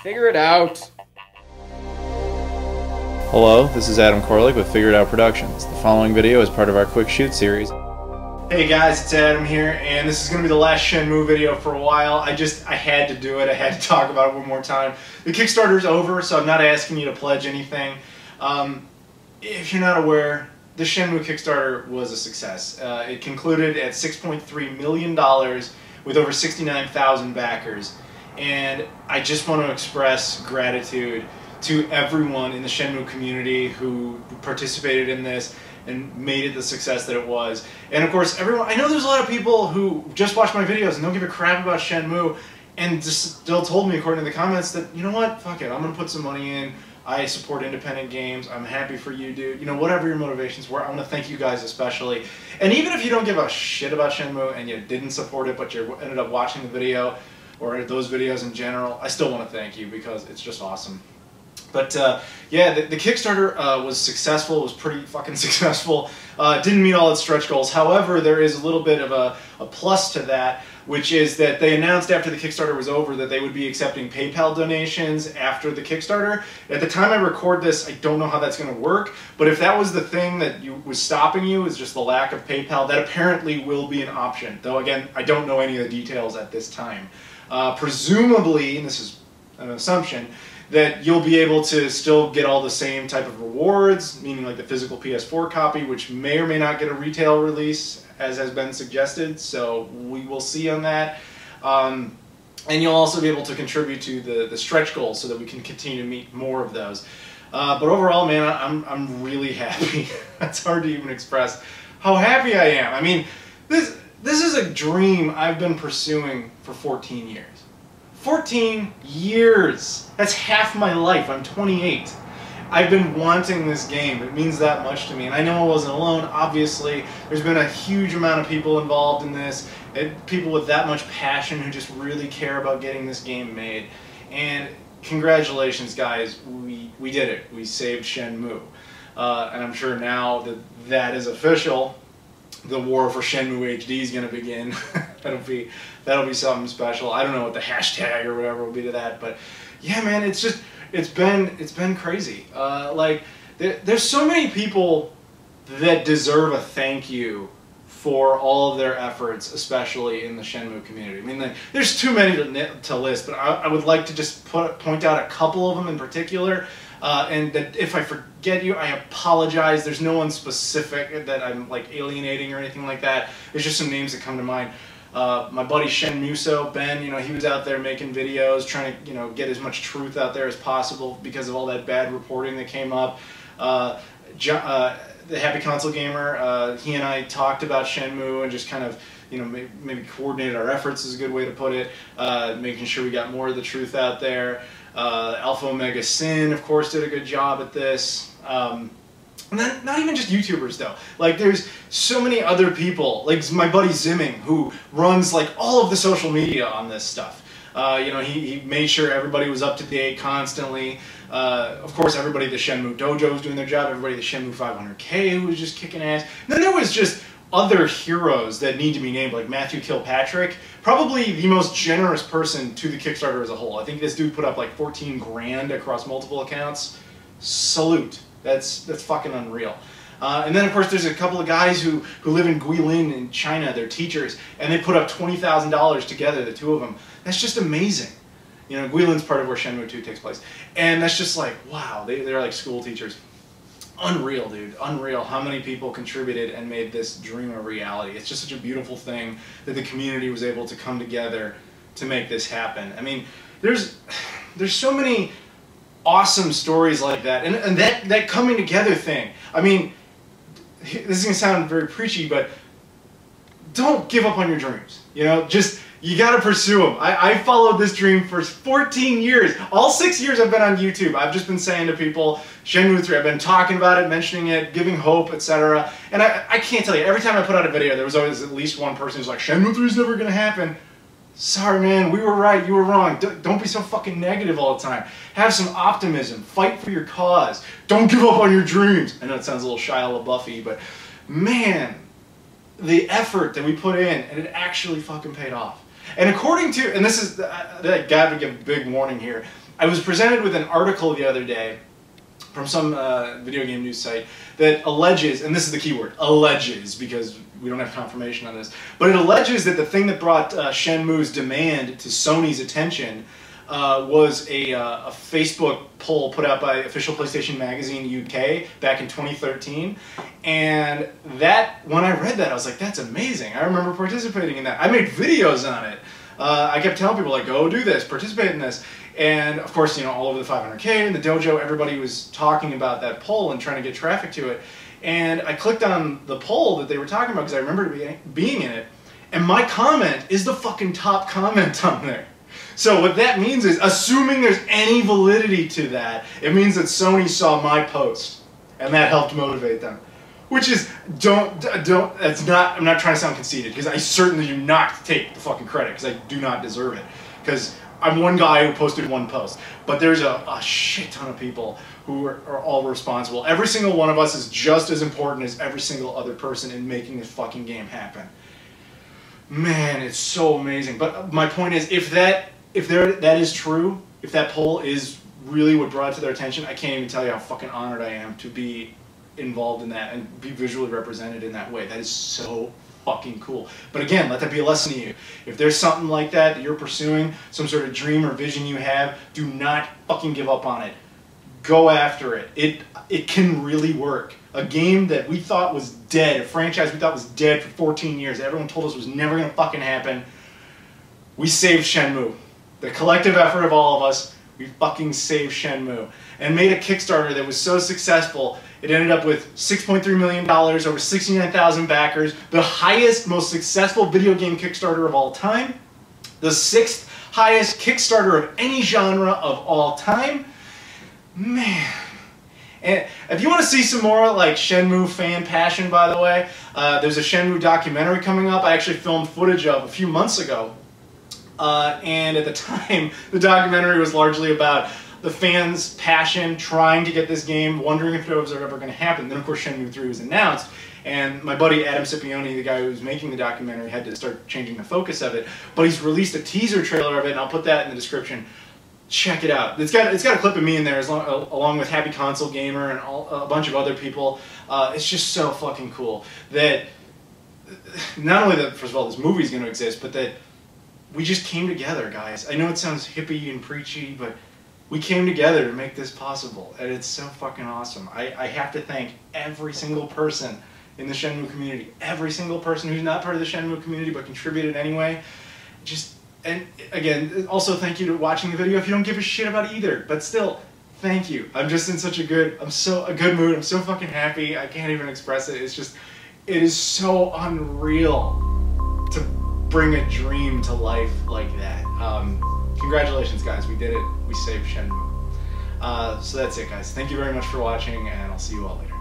Figure it out. Hello, this is Adam Koralik with Figure It Out Productions. The following video is part of our Quick Shoot series. Hey guys, it's Adam here, and this is going to be the last Shenmue video for a while. I had to do it. I had to talk about it one more time. The Kickstarter's over, so I'm not asking you to pledge anything. If you're not aware, the Shenmue Kickstarter was a success. It concluded at $6.3 million with over 69,000 backers. And I just want to express gratitude to everyone in the Shenmue community who participated in this and made it the success that it was. And of course, everyone, I know there's a lot of people who just watch my videos and don't give a crap about Shenmue and just still told me, according to the comments, that, you know what, fuck it, I'm going to put some money in. I support independent games. I'm happy for you, dude. You know, whatever your motivations were, I want to thank you guys especially. And even if you don't give a shit about Shenmue and you didn't support it, but you ended up watching the video or those videos in general, I still want to thank you because it's just awesome. But yeah, the Kickstarter was successful. It was pretty fucking successful. Didn't meet all its stretch goals. However, there is a little bit of a plus to that, which is that they announced after the Kickstarter was over that they would be accepting PayPal donations after the Kickstarter. At the time I record this, I don't know how that's going to work, but if that was the thing that was stopping you, is just the lack of PayPal, that apparently will be an option. Though again, I don't know any of the details at this time. Presumably, and this is an assumption, that you'll be able to still get all the same type of rewards, meaning like the physical PS4 copy, which may or may not get a retail release, as has been suggested, so we will see on that. And you'll also be able to contribute to the stretch goals so that we can continue to meet more of those. But overall, man, I'm really happy. It's hard to even express how happy I am. I mean, this is a dream I've been pursuing for 14 years. 14 years! That's half my life. I'm 28. I've been wanting this game. It means that much to me. And I know I wasn't alone, obviously. There's been a huge amount of people involved in this. People with that much passion who just really care about getting this game made. And congratulations, guys. We did it. We saved Shenmue. And I'm sure now that that is official, the war for Shenmue HD is going to begin. that'll be something special. I don't know what the hashtag or whatever will be to that, but yeah, man, it's been crazy. Like there's so many people that deserve a thank you for all of their efforts, especially in the Shenmue community. I mean, there's too many to list, but I would like to just point out a couple of them in particular. And that if I forget you, I apologize. There's no one specific that I'm like alienating or anything like that. There's just some names that come to mind. My buddy Shenmue, Ben, you know, he was out there making videos, trying to, you know, get as much truth out there as possible because of all that bad reporting that came up. The Happy Console Gamer, he and I talked about Shenmue and just kind of, you know, maybe coordinated our efforts is a good way to put it, making sure we got more of the truth out there. Alpha Omega Sin, of course, did a good job at this. And then, not even just YouTubers, though. Like, there's so many other people, like my buddy Zimming, who runs, like, all of the social media on this stuff. You know, he made sure everybody was up to date constantly. Of course, everybody at the Shenmue Dojo was doing their job. Everybody at the Shenmue 500K who was just kicking ass. And then there was just other heroes that need to be named, like Matthew Kilpatrick, probably the most generous person to the Kickstarter as a whole. I think this dude put up like 14 grand across multiple accounts. Salute. That's fucking unreal. And then of course there's a couple of guys who live in Guilin in China. They're teachers, and they put up $20,000 together, the two of them. That's just amazing. You know, Guilin's part of where Shenmue 2 takes place, and that's just like, wow, they're like school teachers. Unreal, dude. Unreal how many people contributed and made this dream a reality. It's just such a beautiful thing that the community was able to come together to make this happen. I mean, there's so many awesome stories like that, and that coming together thing. I mean, this is gonna sound very preachy, but don't give up on your dreams. You know, just you gotta pursue them. I followed this dream for 14 years. All 6 years I've been on YouTube. I've just been saying to people, Shenmue 3, I've been talking about it, mentioning it, giving hope, etc. And I can't tell you, every time I put out a video, there was always at least one person who's like, Shenmue 3 is never gonna happen. Sorry, man, we were right, you were wrong. Don't be so fucking negative all the time. Have some optimism. Fight for your cause. Don't give up on your dreams. I know it sounds a little Shia LaBeouf-y, but man, the effort that we put in, and it actually fucking paid off. And according to, and this is, I gotta give a big warning here, I was presented with an article the other day from some video game news site that alleges, and this is the key word, alleges, because we don't have confirmation on this, but it alleges that the thing that brought Shenmue's demand to Sony's attention was a Facebook poll put out by Official PlayStation Magazine UK back in 2013. And that, when I read that, I was like, that's amazing. I remember participating in that. I made videos on it. I kept telling people, like, go do this, participate in this. And of course, you know, all over the 500K and the dojo, everybody was talking about that poll and trying to get traffic to it. And I clicked on the poll that they were talking about because I remember being in it. And my comment is the fucking top comment on there. So what that means is, assuming there's any validity to that, it means that Sony saw my post and that helped motivate them. Which is, that's not, I'm not trying to sound conceited, because I certainly do not take the fucking credit, because I do not deserve it. Because I'm one guy who posted one post, but there's a shit ton of people who are all responsible. Every single one of us is just as important as every single other person in making this fucking game happen. Man, it's so amazing. But my point is, if that is true, if that poll is really what brought it to their attention, I can't even tell you how fucking honored I am to be involved in that and be visually represented in that way. That is so fucking cool. But again, let that be a lesson to you. If there's something like that you're pursuing, some sort of dream or vision you have, do not fucking give up on it. Go after it. It can really work. A game that we thought was dead, a franchise we thought was dead for 14 years, that everyone told us was never going to fucking happen, we saved Shenmue. The collective effort of all of us, we fucking saved Shenmue. And made a Kickstarter that was so successful, it ended up with $6.3 million, over 69,000 backers, the highest, most successful video game Kickstarter of all time, the 6th highest Kickstarter of any genre of all time. Man. And if you want to see some more like Shenmue fan passion, by the way, there's a Shenmue documentary coming up I actually filmed footage of a few months ago. And at the time, the documentary was largely about the fans' passion, trying to get this game, wondering if it was ever going to happen. Then, of course, Shenmue III was announced, and my buddy Adam Scipione, the guy who was making the documentary, had to start changing the focus of it. But he's released a teaser trailer of it, and I'll put that in the description. Check it out. It's got a clip of me in there, along with Happy Console Gamer and a bunch of other people. It's just so fucking cool that not only that, first of all, this movie's going to exist, but that we just came together, guys. I know it sounds hippie and preachy, but we came together to make this possible, and it's so fucking awesome. I have to thank every single person in the Shenmue community, every single person who's not part of the Shenmue community but contributed anyway. And again, also thank you to watching the video if you don't give a shit about either, but still, thank you. I'm just in such a good mood. I'm so fucking happy. I can't even express it. It is so unreal to bring a dream to life like that. Congratulations, guys. We did it. We saved Shenmue. So that's it, guys. Thank you very much for watching, and I'll see you all later.